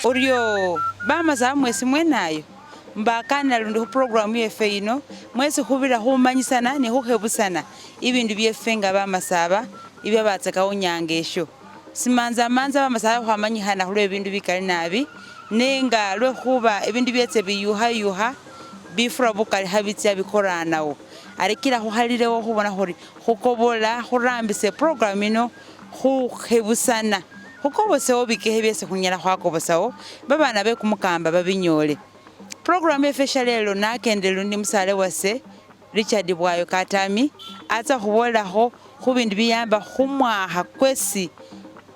Urio bamasaaba mwesi mwenayo mbakanira lundi ku program yefe ino mwesi khubira khumanyisana ni khukhebusana ibindu byefe nga bamasaaba ibyo batsakawo nyanga esho simanza bamasaaba khwamanyikhana khulwe bindu bikali nabi nenga lwekhuba ibindu byetse biyuha bifura bukali khabitsya bikoranawo arekila khukhalilewo khubona khuri khukobola khurambise program ino khukhebusana khukobosawo bikehe byese khunyala khwakobosawo babana bekumukamba babinyole program yefe lelo nakende lundi musale wase Richard Bwayo Katami atsa khubolakho khubindu biyamba khumwaha kwesi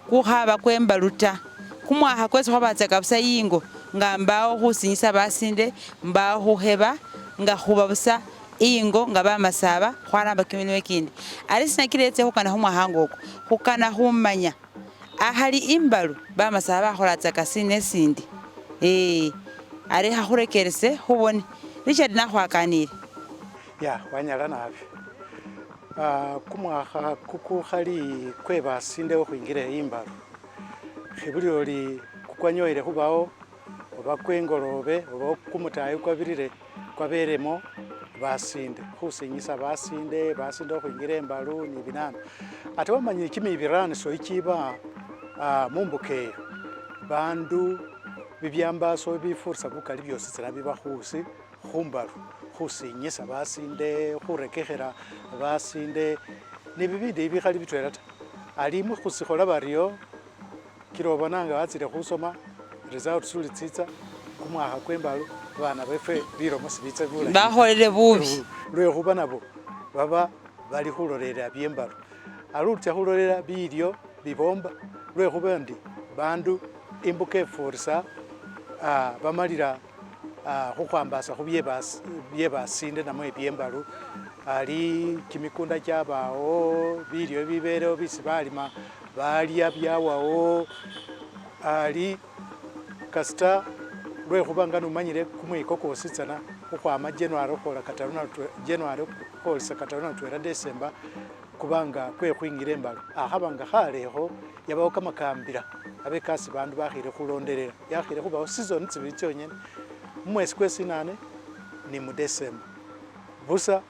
kukhaba kwembaluta kumwaha kwesi khwabatsaka busa yingo nga mbawo khusinyisa basinde mbawo khukheba nga khuba busa ingo nga bamasaaba khwaramba kimilimo ekindi ali sinakiletse khukana khumwaha ngoko khukana khumanya ahali imbalu bamasaaba bakholatsaka sine sindi ari khurekerese khubone Richard nakhwakanire wanyala nabi kumwakha kukukhali kwe basinde okhwingile imbalu khibuli oli kukwanyoile khubawo oba kwengolobe oba kumutayi kwabirire kwaberemo basinde khusinyisa basinde okhwingila imbalu ni binana ate wamanyile kimibiraniso ikiba mumbuka eyo bandu bibyambaso bifurisa bukali byosi tsina biba khusi khumbalu khusinyisa basinde khurekekhela basinde ni bibindi bikhali bitwela ta alimu khusikhola baryo kila obonanga watsile khusoma results suli tsitsa kumwakha kwembalu bana befe bilomo sibitse bulayi bakholele bubi lwekhuba nabo baba bali khulolela byembalu alutsa khulolela bilyo bibomba lwekhuba ndi bandu imbuka efurisa bamalira khukhwambasa khubye basinde namwe byembalu ali kimikunda kyabawo bilyo bibelewo bisi balima balya byawawo ali kasita lwekhuba nga numanyile kumwiko kwositsana khukhwama January khwolesa kataru na twela December kubanga kwekhwingila embalu akhabanga khalekho yabawo kamakambila abekasi bandu bakhile khulondelela yakhile khubawo season tsibili tsonyene mumwesi kwesinane ni mu December busa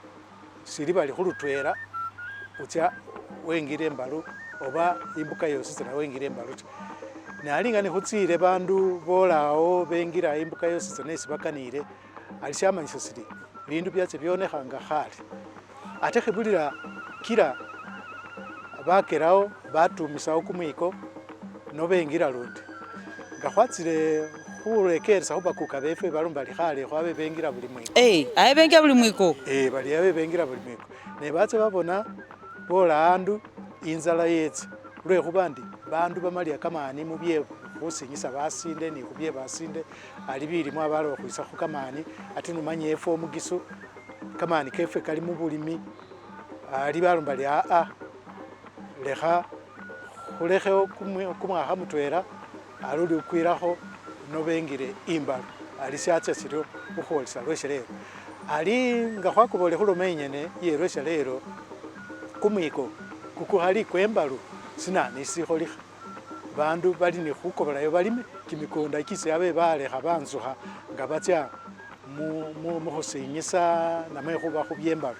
sili bali khulutwela utsya wengile embalu oba imbuka yosi tsana wengile embalu ta nalinga ni khutsile bandu bolawo bengila imbuka yosi tsana esi bakanile ali shamanyisa sili bindu byatse byonekhanga khali ate khibulila kila bakelawo batumisawo kumwiko nobengila lundi nga khwatsile khurekeresa khubakuka befe balumba likhale khwabe bengila buli mwiko aye bengila buli mwiko bali abe bengila buli mwiko ne batse babona bola andu inzala yetse lwekhuba ndi bandu bamalya kamani mubye khusinyisa basinde ni khubye basinde ali bilimo abaloba khwisa khukamani ate numanye efo omugisu kamani kefe kali mu bulimi ali balumba lya lekha khulekhewo kumwakha mutwela aluli ukwilakho nobengile imbalu ali syatsa siryo khukhwolesa lweshe lero ali nga khwakobole khuloma inyene yelweshe lero kumwiko kukukhali kwembalu sinani sikholikha bandu bali ni khukobolayo balime kimikunda kisi abe balekha banzukha nga batsya mukhusinyisa namwe khuba khubyembalu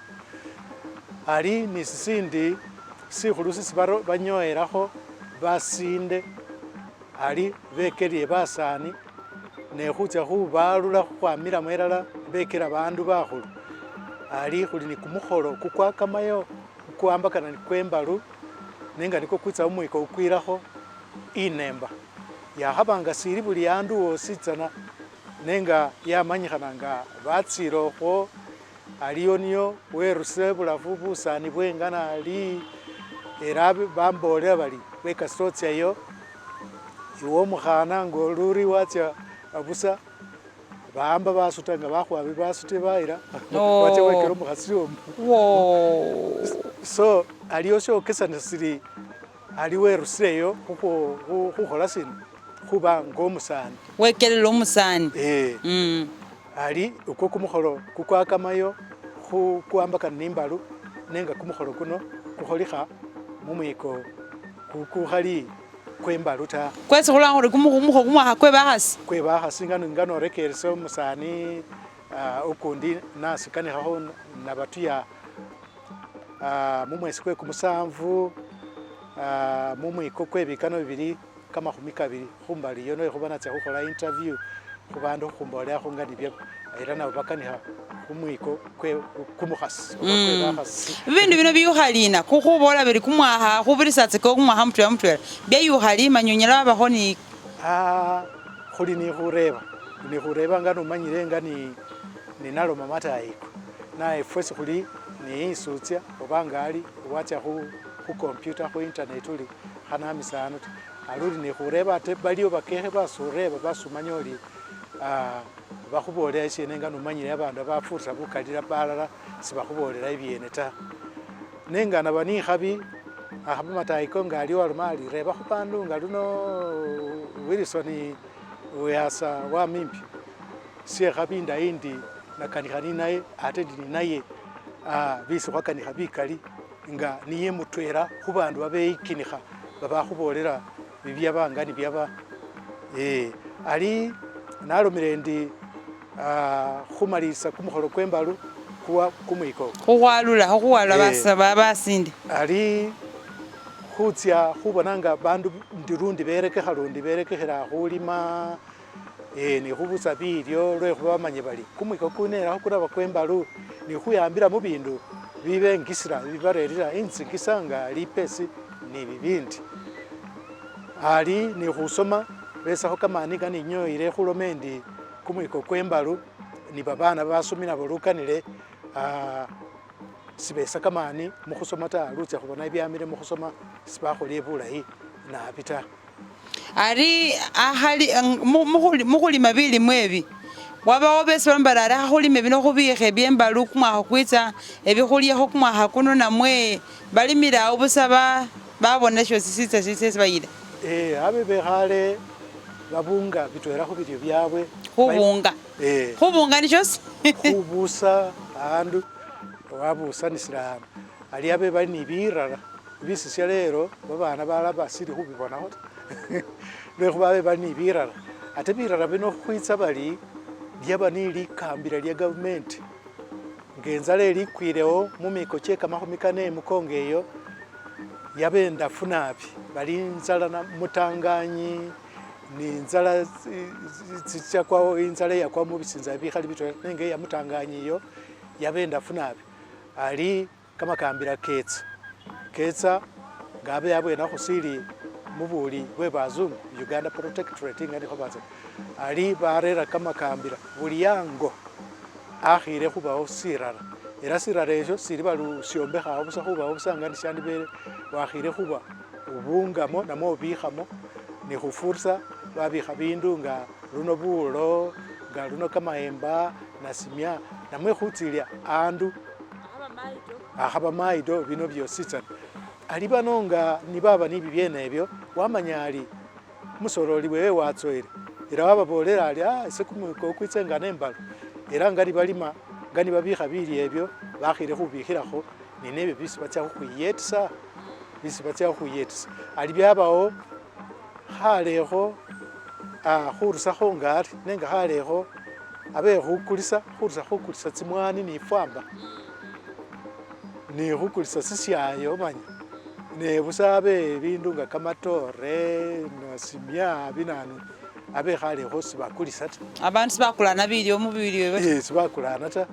ali ni sisindi sikhulu sisi banyoelakho basinde ali bekelye basani nekhutsya khubalula khukhwamilamo elala bekela bandu bakhulu ali khuli ni kumukholo kukwakamayo kukwambakana ni kwembalu nenga niko kwitsa umwiko ukwilakho inemba yakhabanga sili buli andu wosi tsana nenga yamanyikhana nga batsilokho aliyo niyo weruse bulafu busani bwengana ali era bambolela bali wekasitotsayo iwo mukhana ngoluri watsya abusa bamba basuta nga bakhwabi basute bayila watsya wekela omukhasi omu so aliyo shokesana sili ali werusileyo khukhola sino khuba ng'omusani wekelela omusani ali uko kumukholo kukwakamayo kuwambakana nimbalu nenga kumukholo kuno kukholikha mumwiko kukhali kwembalu ta kwesi khulanga khuri kumukho kumwakha kwe bakhasi kwe bakhasi nganorekeresa umusani ukundi nasikanikhakho nabatuya mumwesi kwe kumusanvu mumwiko kwe bikano bibiri kamakhumi kabiri khumbali iyo noyo khuba natsa khukhola interview khubandu khumbolelakho nga nibyo era nabo bakanikha kumwiko kwe kumukhasi kwe bakhasi bibindu bino biyukhalina khubola biri kumwakha khubirisatse ko kumwakha mutwela byayukhali manyonyela babakho ni khuli ni khureba nga nomanyile nga ni naloma matayiko naye fwesi khuli ni isutsia oba ngali watsa khu computer khu internet uli khanamisano aluli ni khureba ate baliyo bakekhe basureba basumanya oli bakhubolela ishene nga nomanyile abandu bafurisa bukalira balala sibakhubolela ibyene ta nenga naba ni khabi akhaba matayiko nga aliwo aloma ali reba khubandu nga luno Wilson uyasa wa mimpi sie khabi ndaindi nakanikhani naye ate ndini naye bisi khwakanikha bikali nga niye mutwera khubandu babeyikinikha babakhubolela bibyaba ni byaba ali nalomile ndi khumalisa kumukholo kwembalu kuwa kumwiko khukhwalula basaba basindi ali khutsia khubona nga bandu ndirundi berekekhela khulima ni khubusa bilyo lwekhuba bamanye bali kumwiko kunelakho kuraba kwembalu ni khuyambila mu bindu bibengisira bibarerera inzingisa nga lipesi ni bibindi ali ni khusoma besakho kamani kaninyoyile khuloma endi kumwiko kwembalu ni babana basomila bolukanile sibesa kamani mukhusoma ta lutsa khubona ibyamile mukhusoma sibakholie bulayi nabi ta ari ahali mukhulima bilimu ebi wabawo besi bambala ari akhulime bino khubikhe byembalu kumwakha kwitsa ebikhulyekho kumwakha kuno namwe balimile awo busa babona shosi sitsa sisi bayila abe bekhale babunga bitwela khubiryo byabwe khubunga nishosi khubusa andu wabusanisila andu ali abe bali ni birara bisisya lero babana bala basili khubibonakho lwekhuba abe bali ni birara ate birara bino khwitsa bali lyaba ni likambila lya gavumenti ngenzala elikwilewo mumiko kye kamakhumi kane mukongo eyo yabe ndafu nabi bali inzala mutanganyi ni inzala zichakwawo inzala yakwa mubisinza bikhali bitwela nenge ya mutanganyi iyo yabe ndafu nabi ali kamakambila ketsa ngabe yabwena khusili mubuli bwe bazungu Uganda Protectorate ngani khobaza ali barera kamakambila buli yango akhire khubawo sirara era sirara esho sili balu siombekha busa khubawo busa ngani shandi bele wakhire khuba ubungamo namo bikhamo ni khufursa babikha bindu nga luno bulo nga luno kamaemba nasimya namwe khutsilya andu akhaba maido bino byositsana ali bano nga ni baba ni bibyene ebyo wamanya ali musoroli wewe watsoere era wababolera ali ise kumwiko kwitsenga nembalo era ngali balima ngani babikha bili ebyo bakhire khubikhilakho ni nebe bisi batya khuyetsa ali byabawo khalekho khurusakho ngari nenga khalekho abe khukulisa tsimwani ni fwamba ni khukulisa sisyayo manya ne busabe bindu nga kamatore nasimya binanu abe khalekho sibakulisa ta abantu sibakulana bilyo mu bilyo sibakulana ta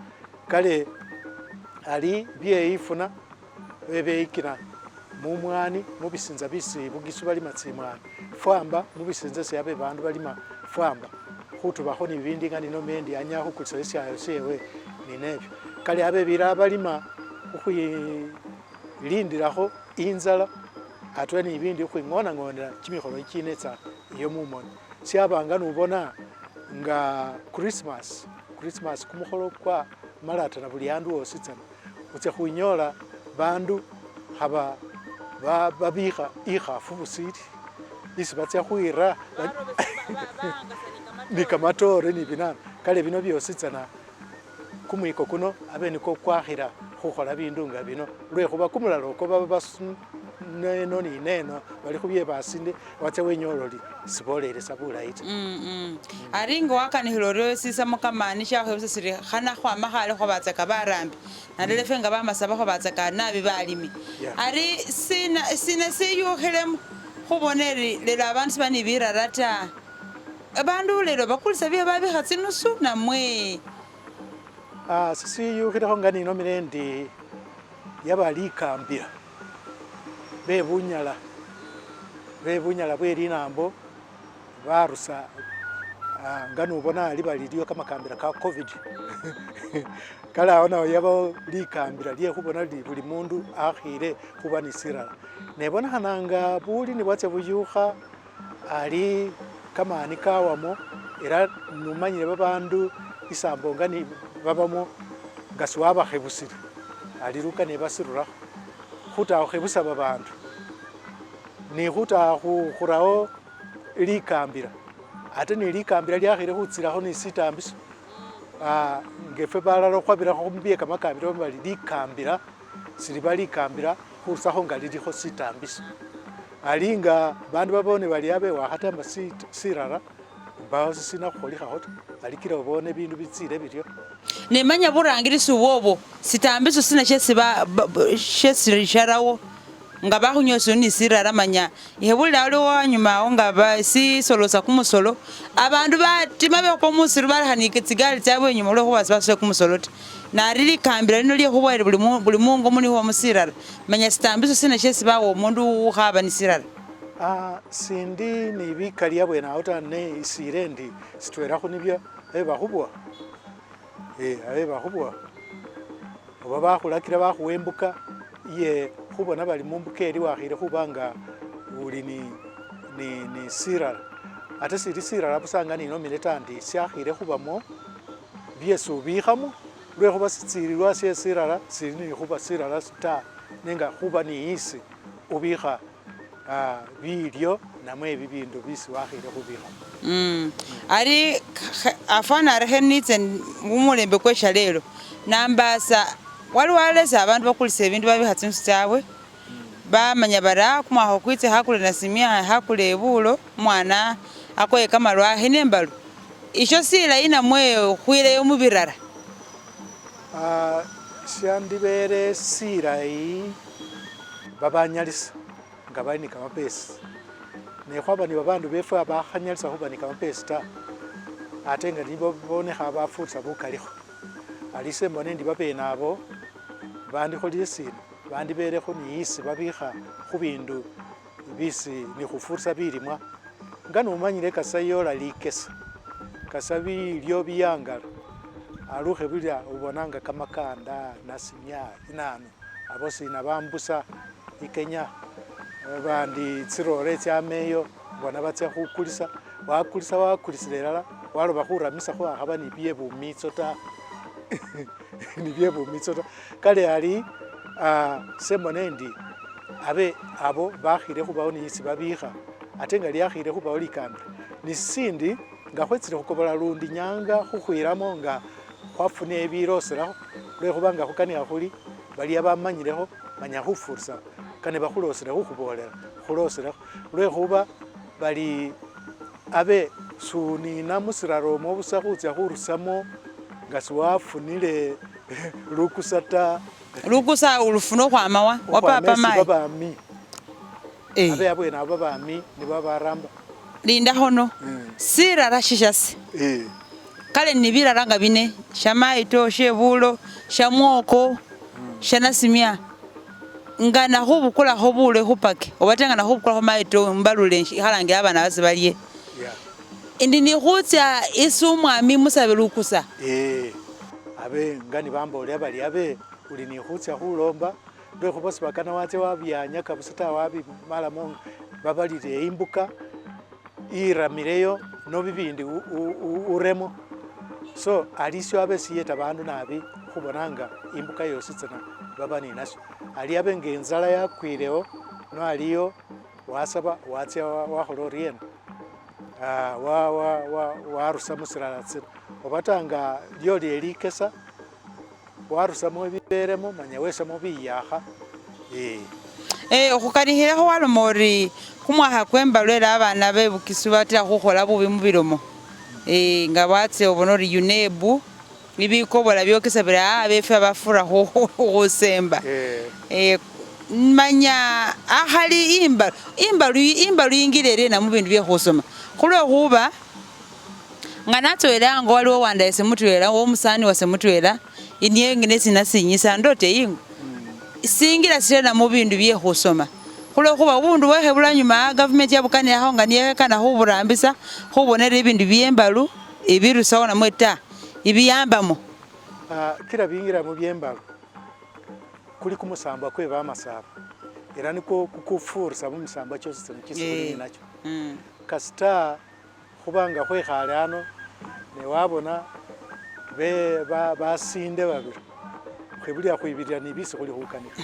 kale ali byeyifuna bebeikina mumwani mubisinza bisi bugisu bali matsimwani fwamba mubisinza syabe bandu balima fwamba khutubakho ni bindi nga nino mendi anya khukulisa syayo sewe ni nebyo kale abe bira balima khuyilindilakho inzala atwe ni bindi khwing'onang'onela chimikholo chinetsa iyo mumoni syabanga nubona nga Christmas kumukholo kwa malatana buli andu wositsana utse khwinyola bandu khaba babikha ikhafu busili isi batsya khwira ni kamatore ni binana kale bino byositsana kumwiko kuno abe niko kwakhira khukhola bindu nga bino lwekhuba kumulalo ko baba neno ni neno bali khubye basinde watsa wenyola oli sibolelesa bulayi ta ari nga wakanihila orio sisamo kamani shakhwebusa siri khana khwama khale khwabatsaka barambi nalele fe nga bamasaba khwabatsaka nabi balimi ari sina siyukhilemo khubona eri lelo abandu sibani birara ta abandu lelo bakulisa bye babikha tsinusu namwe sisiyukhilekho nga ninomile ndi yabalikambila bebunyala bwe linambo barusa nga nubona ali baliliyo kamakambila ka covid kale awo nawo yaba likambila lye khubona li buli mundu akhile khuba ni sirala nebonekhananga buli ni bwatsa buyukha ali kamani kawamo era numanyile babandu isambo nga ni babamo nga siwabakhebusile ali luka nebasirurakho khutaha khebusa babandu ni khutaha khurawo likambila ate ni likambila lyakhile khutsilakho ni sitambiso ngefe balala khwabirakho mubye kamakambila bali likambila siliba likambila khurusakho nga lilikho sitambiso ali nga bandu babone bali abe wakhatamba sirara mbawo sisina khukholikhaho ta alikila obone bindu bitsile biryo nemanya burangirisi ubwobo sitambiso sina shesirisharawo nga bakhunyosa ni sirara manya ihebulila ali wanyuma awo nga basisolosa kumusolo abandu batima bekho musiru balikhanike tsigali tsabwe enyuma lwekhuba sibasole kumusolo ta nari likambila lino lyekhuboyele buli mungo muniho musirara manya sitambiso sina shesibawo omundu ukhaba ni sirara sindi ni bikali abwene awo ta ne isire ndi sitwerakho nibyo bakhubwa bakhubwa oba bakhulakila bakhuwembuka iye khubona bali mumbuka eri wakhile khuba nga uli ni sirara ate sili sirara busa nga ninomile ta ndi syakhile khubamo byesi ubikhamo lwekhuba sitsililwa sye sirara sili ni khuba sirara ta nenga khuba ni isi ubikha bilyo namwe bibindu bisi wakhile khubikhamo ari afana arekhe nitse mumulembe kwesha lelo nambasa wali walesa abandu bakulisa ebindu babikha tsinsu tsabwe bamanya bara kumwakho kwitse hakule nasimya hakule ebulo mwana akoye kamalwahi nembalu isho silayi namwe khwileyo mubirara syandibere silayi babanyalisa nga bali ni kamapesi nekhwaba ni babandu befwe bakhanyalisa khuba ni kamapesi ta ate nga nibo bonekha bafutsa bukalikho alise mbone ndi babena abo bandikholile sina bandiberekho ni isi babikha khubindu bisi ni khufutsa bilimwa nga numanyile kasa yola likesa kasa bilyo biyangala alukhe bilya ubonanga kamakanda nasimya inanu abo sina bambusa ikenya bandi tsirore tsameyo bona batsa khukulisa wakulisile lala waloba khuramisa khwakhaba ni byebumitso ta ni byebumitso ta kale ali semone ndi abe abo bakhile khubawo ni isi babikha ate nga lyakhile khubawo likambila ni sindi nga khwetsile khukobola lundi nyanga khukhwilamo nga khwafuna ebiloselakho lwekhuba nga khukanikha khuli bali abamanyilekho manya khufurisa kane bakhulosela khukhubolela khuloselakho lwekhuba bali abe sunina musiraro omo busa khutsya khurusamo nga siwafunile lukusa ta lukusa ulufuna okhwama wa papa mayi babami abe abwene abo babami nibo baramba linda khono sirara shishasi kale nibirara nga bine shamaito shebulo shamwoko shanasimya nga nakhubukulakho bule khupake obate nga nakhubukulakho maito mbalule ikhalange abana basi balye indi nikhutsya isi umwami musabe lukusa abe nga nibambolera bali abe uli nikhutsya khulomba lwekhuba sibakana watse wabyanyaka busa ta wabimalamo babalile imbuka iramileyo nobibindi uremo so alisyo abe siyeta bandu nabi khubonanga imbuka yosi tsana baba ninasyo ali abe ngenzala yakwilewo no aliyo wasaba watsya wakhola oriena warusa musirala tsino obatanga lyoli elikesa warusamo ebiberemo manya wesamo biyakha okhukanihilekho waloma ori khumwakha kwembalu era abana bebukisu batira khukhola bubi mubilomo nga batse obona ori UNEB ibikobola byokesa biri befe abafura khusemba manya akhali imbalu yingilelena mubindu byekhusoma khulwekhuba nga natsoela ngo waliwo wanda esemutwela womusani wasemutwela iniye ngine sinasinyisa ndote ingo singira sirena mubindu byekhusoma khulwekhuba bundu wekhebula nyuma government yabukanilakho nga niyekana khuburambisa khubonera ibindu byembalu ibirusawo namwe ta ibiyambamo kila bingira mu byembalu kuli kumusamba kwe bamasaba era niko kukufurisa mu misamba cyose cy'isuri nacyo kasita khubanga khwekhale ano ne wabona be basinde babiri khwibulya khwibirira ni bisi khuli khukanika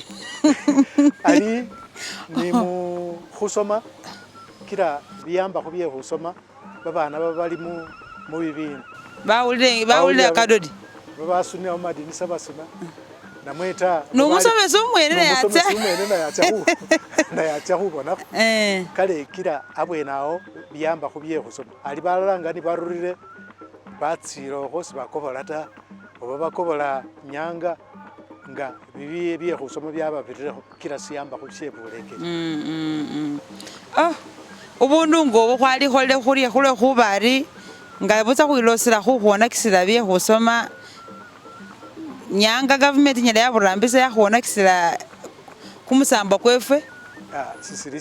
ali ni mu khusoma kila biyamba khubye khusoma babana babali mu bibindu bawulire kadodi babasunia omadinisa basuna namweta numusomesa umwene nayatsa khubona kale kila abwenawo biyamba khubye khusoma ali balanga ni barurire batsiro khosi bakobola ta oba bakobola nyanga nga bibi bye khusoma byababirirekho kila siyamba khushebuleke ubundu ngobo khwali khule khubari nga butsa khwilosela khukhwonakisila bye khusoma nyanga government nyala yaburambisa yakhwonakisila kumusamba kwefwe sisili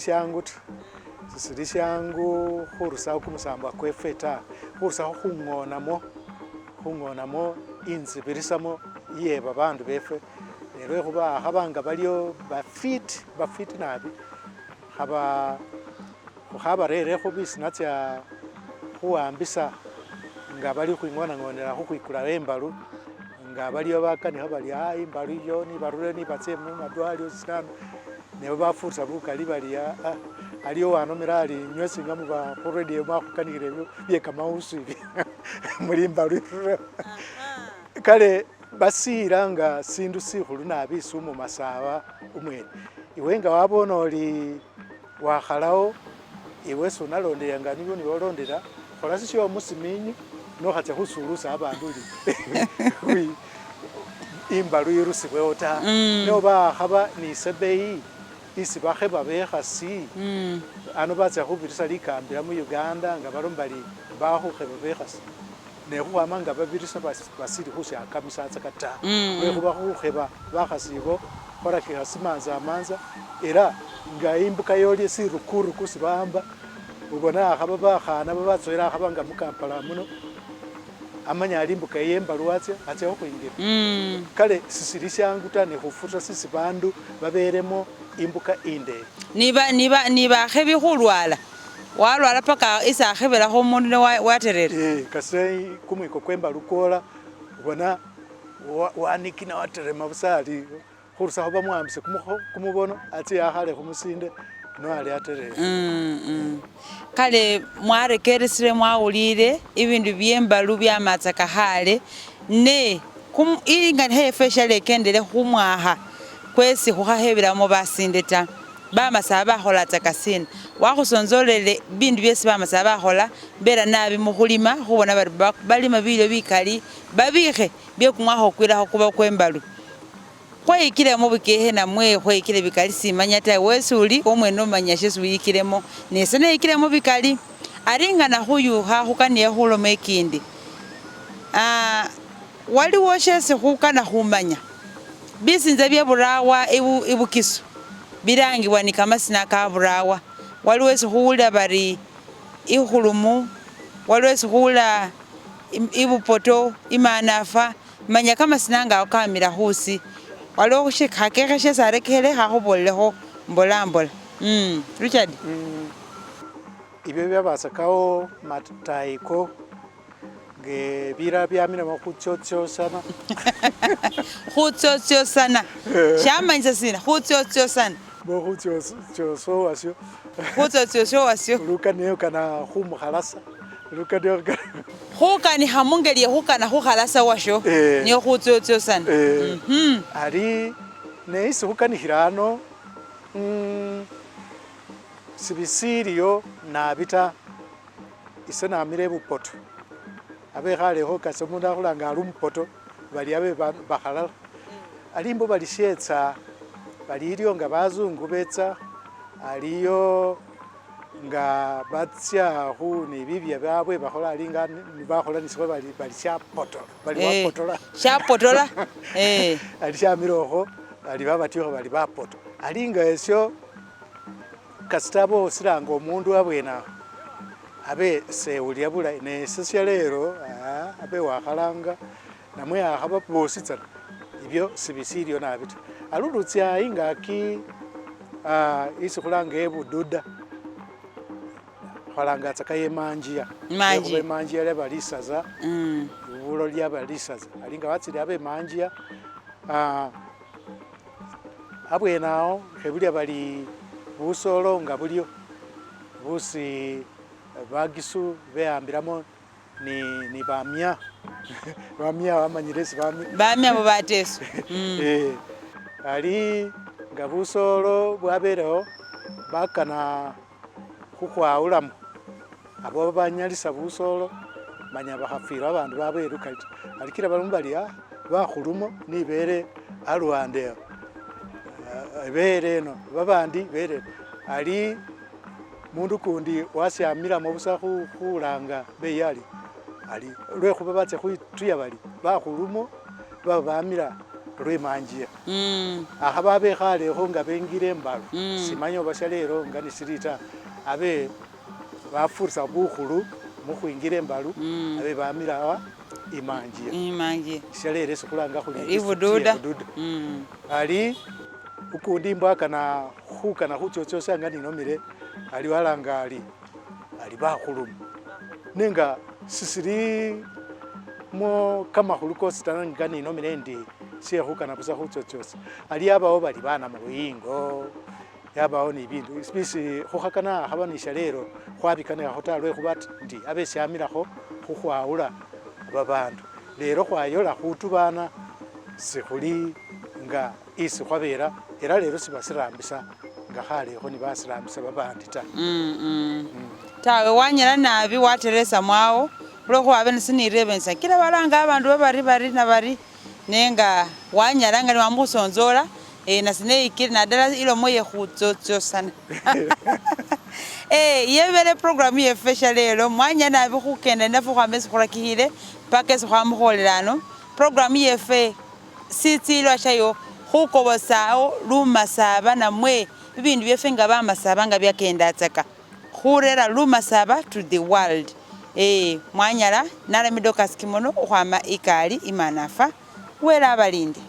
shangu khurusawo kumusamba kwefwe ta khurusawo khung'onamo inzibirisamo iye babandu befwe lwekhuba khabanga baliyo bafiti nabi khabarerekho bisina tsya khuwambisa nga bali khwing'onang'onela khukhwikula embalu nga baliyo bakanikha bali imbalu iyo nibarure nibatse mu madwaliro sinano nebo bafurisa bukali bali aliyo wanomera ali nyosinga muba radio makhukanikile ebyo byekamausu ibi muri imbalu kale basira nga sindu sikhulu nabi isumu masaba umwene iwe nga wabona oli wakhalawo iwe sunalondera nga nibyo nibolondera khola sisyo musiminyu nokhatsa khusulusa abandu li imbalu irusibwewo ta noba khaba nisebeyi isi bakheba bekhasi ano batsa khubirisa likambila mu Uganda nga balombali bakhukheba bekhasi nekhukhwama nga babirisa basili khusyakamisa tsakata lwekhuba khukheba bakhasibo khorakikha simanza amanza era nga imbuka yolye sirukuruku sibamba ubona akhaba bakhana babatsoela akhaba nga mukampala muno amanya alimbuka yembalu atse okhwingira kale sisili shangu ta nekhufuta sisi bandu baberemo imbuka inde niba khebi khulwala walwala paka isa akhebelakho umundu waterere kase kumwiko kwembalu kola ubona wanikina waterema busali khurusakho bamwambise kumubono atse akhale khumusinde noali aterere kale mwarekeresire mwawulire ibindu byembalu byamatsa kahale ne ingani hefe shalekendele khumwaha kwesi khukhahebelamo basinde ta bamasaba bakhola tsakasina wakhusonzolele bindu byesi bamasaba bakhola bera nabi mukhulima khubona bari balima bilyo bikali babikhe byekumwakha okwilakho kuba kwembalu khweyikilemo bukehe namwe khweyikile bikali simanya ta wesi uli omwene omanya shesi wiyikilemo nese neyikilemo bikali aringana khuyukha khukaniye khuloma ekindi waliwo shesi khukana khumanya bisinza byeburawa ibukisu birangibwa ni kamasina ka burawa waliwo esi khuwulila bari ikhulumu waliwo esi khuwula ibupoto imanafa manya kamasina ngawo kamila khusi waliwo khakekhe shesi arekekhele khakhubolelekho mbolambola Richard ibyo byabasakawo matayiko ge bira byamilemo khutsotsosana khutsotsosana shamanyisa sina khutsotsosana bo khutsoso wasyo khutsotsosho wasyo lukaniyo kana khumukhalasa lukaniyo khukani hamungeli khukana khukhalasa washo niyo khutsotsosana ali neisi khukanikhila ano sibisiliyo nabita ise namile bupoto abekhaleho kasi omundu akhulanga ali umupoto bali abe bakhalala alimbo balishetsa balilyo nga bazungu betsa aliyo nga batsya khu nibibya byabwe bakhola alinga bakhola nisho bali shapotola bali bapotola shapotola ali shamilokho bali babatyokho bali bapoto alinga esyo kasitabo silanga omundu abwena abe sewulya bulayi nesesya lero abe wakhalanga namwe akhaba bositsana ibyo sibisilyo nabita alulutsya ingaki isi khulanga ebududa khalanga tsaka yemanjia emanjia leba lisaza bulo lyaba lisaza alinga watsili abe manjia abwenao khebulya bali busolo nga bulyo busi bagisu beambilamo ni bamya bamya wamanyiresi bamya bo bateso ali nga busolo bwabereho bakana khukhwawulamu abo banyalisa busolo manya bakhafira abandu baberuka alikira balamu bali bakhulumo nibere aluwande bere eno babandi bere ali mundu kundi wasyamilamo busa khulanga beyali ali lwekhuba batse khwituya bali bakhulumo baba bamila lwemanjia akha babekhalekho nga bengile embalo simanya oba shalero nga nisirita abe bafurisa bukhulu mukhwingila embalo abe bamila imanjia shalero sikhulanga khuli ibududa ali ukundi mbwakana khukana khutsotsosa nga ninomile ali walanga ali bakhulumu nenga sisili mo kamakhulu kositana nga ninomile ndi syekhukana busa khutsotsosa ali abawo bali bana mu buyingo yabawo ni bindu bisi khukhakana khaba ni shalero khwabikanakho ta lwekhuba ndi abe syamilakho khukhwawula babandu lero khwayola khutubana sikhuli nga isi khwabera era lero sibasirambisa nga khalekho ni basirambisa babandi ta tawe wanyala nabi wateresa mwawo lwekhuba abe nisinirebensa kila balanga abandu bari na bari nenga wanyala nga niwamukhusonzola nasineikile nadala ilomo yekhutsosana yebele programu yefesha lelo mwanya nabi khukenda nafe khwamesi khulakihile paka esi khwamukholelano programu yefe sitsilwa shayo khukobosawo lumasaba namwe bibindu byefe nga bamasaba nga byakendatsaka khurera lumasaba to the world mwanyala nalamidokasi kimono ukhwama ikali imanafa wela abalindi.